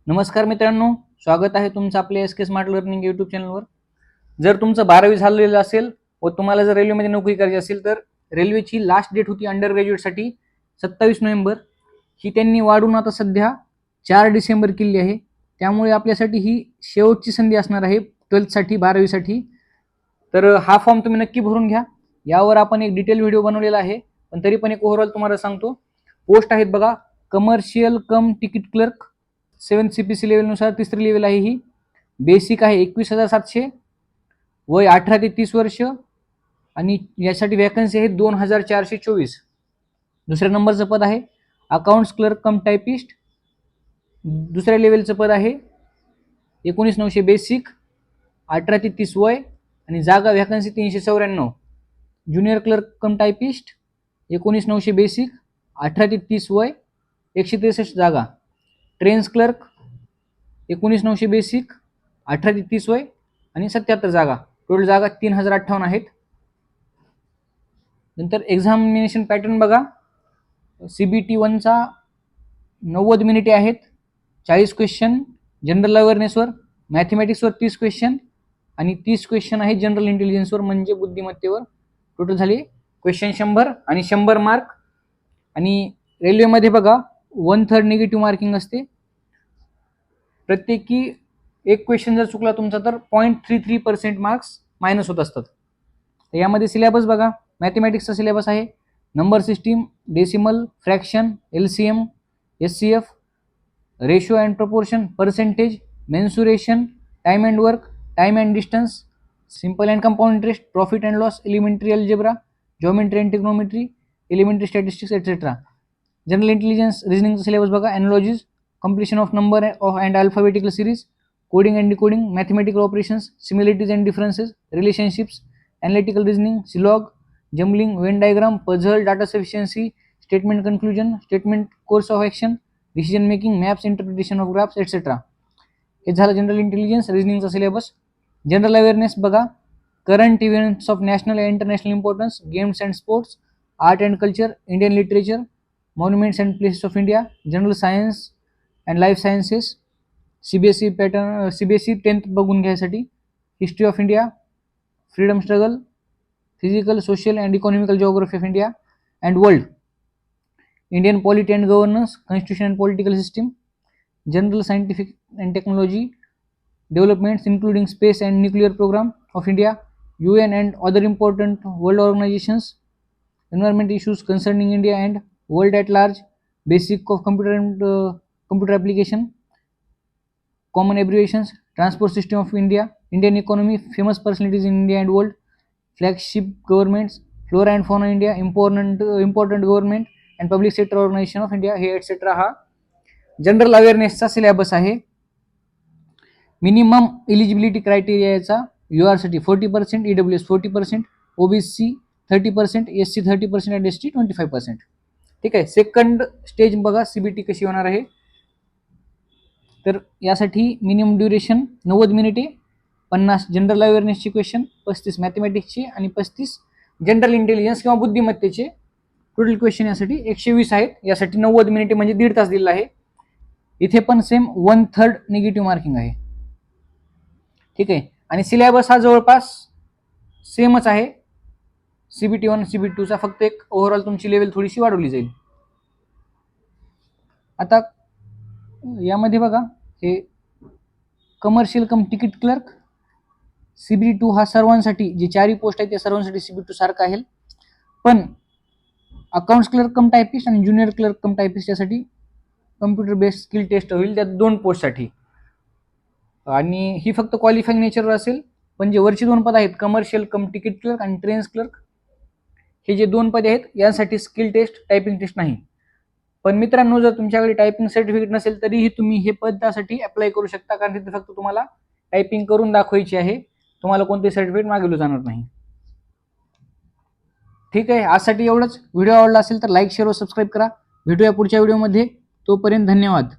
नमस्कार मित्रांनो, स्वागत आहे तुमचं आपल्या एस के स्मार्ट लर्निंग यूट्यूब चॅनलवर. जर तुमचं 12वी झालेलं असेल व तुम्हाला जर रेल्वेमध्ये नोकरी करायची असेल तर रेल्वेची लास्ट डेट होती अंडर ग्रॅज्युएटसाठी 27 नोव्हेंबर. ही त्यांनी वाढवून आता सध्या 4 डिसेंबर केली आहे. त्यामुळे आपल्यासाठी ही शेवटची संधी असणार आहे 12th 12वी. तर हा फॉर्म तुम्ही नक्की भरून घ्या. यावर आपण एक डिटेल व्हिडिओ बनवलेला आहे, पण तरी पण एक ओव्हरऑल तुम्हाला सांगतो. पोस्ट आहेत बघा, commercial cum ticket clerk 7 CPC लेवलनुसार 3री लेवल आहे. ही बेसिक आहे 21,700, वय 18 ते 30 वर्ष आणि यासाठी वॅकन्सी आहे 2,424. दुसऱ्या नंबरचं पद आहे अकाउंट्स क्लर्क कम टायपिस्ट, दुसऱ्या लेवलचं पद आहे 19,900 बेसिक, 18 ते 30 वय आणि जागा वॅकन्सी 394. ज्युनियर क्लर्क कम टायपिस्ट 19,900 बेसिक, 18 ते 30 वय, 163 जागा. ट्रेन्स क्लर्क 19,900 बेसिक, 18 ते 30 वय आणि 77 जागा. टोटल जागा 3,058 आहेत. नंतर एक्झामिनेशन पॅटर्न बघा, CBT 1चा 90 मिनिटे आहेत, 40 क्वेश्चन जनरल अवेअरनेसवर, मॅथमॅटिक्सवर 30 क्वेश्चन आणि 30 क्वेश्चन आहेत जनरल इंटेलिजन्सवर म्हणजे बुद्धिमत्तेवर. टोटल झाले क्वेश्चन 100 आणि 100 मार्क. आणि रेल्वेमध्ये बघा 1/3 निगेटिव्ह मार्किंग असते. प्रत्येकी एक क्वेश्चन जर चुकला तुमचा तर 0.33% मार्क्स मायनस होत असतात. तर यामध्ये सिलेबस बघा, मॅथमॅटिक्सचा सिलेबस आहे, number system, decimal, fraction, LCM, SCF, ratio and proportion, percentage, mensuration, time and work, time and distance, simple and compound interest, profit and loss, elementary algebra, geometry and trigonometry, elementary statistics etcetera. General intelligence रिजनिंगचा syllabus बघा, analogies, completion of number and alphabetical series, coding and decoding, mathematical operations, similarities and differences, relationships, analytical reasoning, silog, jumbling, Venn diagram, puzzle, data sufficiency, statement conclusion, statement course of action, decision making, maps, interpretation of graphs, etc. हे झालं general intelligence रिजनिंगचा syllabus. General awareness बघा, current events of national and international importance, games and sports, art and culture, Indian literature, monuments and places of India, general science and life sciences. CBSE pattern, CBSE 10th बघून घ्यायसाठी, history of India, freedom struggle, physical, social and economical geography of India and world, Indian polity and governance, constitution and political system, general scientific and technology developments including space and nuclear programme of India, UN and other important world organisations, environment issues concerning India and world at large, basic of computer application, common abbreviations, transport system of India, Indian economy, famous personalities in India and world, flagship governments, flora and fauna India, important government and public sector organization of India, हे etc. हा general अवेअरनेसचा syllabus आहे. Minimum eligibility क्रायटेरियाचा UR साठी 40%, EWS 40%, OBC 30%, SC 30% आणि ST 25%. ठीक आहे. Second stage बघा CBT कशी होणार आहे. तर यासाठी मिनिमम ड्युरेशन 90 मिनिटे, 50 जनरल अवेअरनेसचे क्वेश्चन, 35 मॅथमॅटिक्सचे आणि 35 जनरल इंटेलिजन्स किंवा बुद्धिमत्तेचे. टोटल क्वेश्चन यासाठी 120 आहेत. यासाठी 90 मिनिटे म्हणजे 1.5 तास दिलेला आहे. इथे पण सेम 1/3 निगेटिव्ह मार्किंग आहे. ठीक आहे. आणि सिलेबस हा जवळपास सेमच आहे CBT 1 CBT 2चा, फक्त एक ओव्हरऑल तुमची लेवल थोडीशी वाढवली जाईल. आता यामध्ये बघा, हे commercial cum ticket clerk CBT 2 हा सर्वांसाठी, जे 4 पोस्ट आहेत त्या सर्वांसाठी CBT 2 सारखा आहे. पण अकाउंट्स क्लर्क कम टायपिस्ट आणि ज्युनियर क्लर्क कम टायपिस्ट यासाठी कम्प्युटर बेस्ड स्किल टेस्ट होईल त्या 2 पोस्टसाठी. आणि ही फक्त क्वालिफाईंग नेचरवर असेल. पण जे वरची 2 पद आहेत, कमर्शियल कम तिकीट क्लर्क आणि ट्रेन्स क्लर्क, हे जे 2 पदे आहेत यासाठी स्किल टेस्ट, टायपिंग टेस्ट नाही. पण मित्रांनो, जर तुमच्याकडे टायपिंग सर्टिफिकेट नसेल तरीही तुम्ही हे पदासाठी अप्लाय करू शकता, कारण तिथे फक्त तुम्हाला टायपिंग करून दाखवायची आहे, तुम्हाला कोणते सर्टिफिकेट मागवलं जाणार नाही. ठीक आहे. आजसाठी एवढंच. व्हिडिओ आवडला असेल तर लाईक, शेअर व सबस्क्राईब करा. भेटूया पुढच्या व्हिडिओमध्ये. तोपर्यंत धन्यवाद.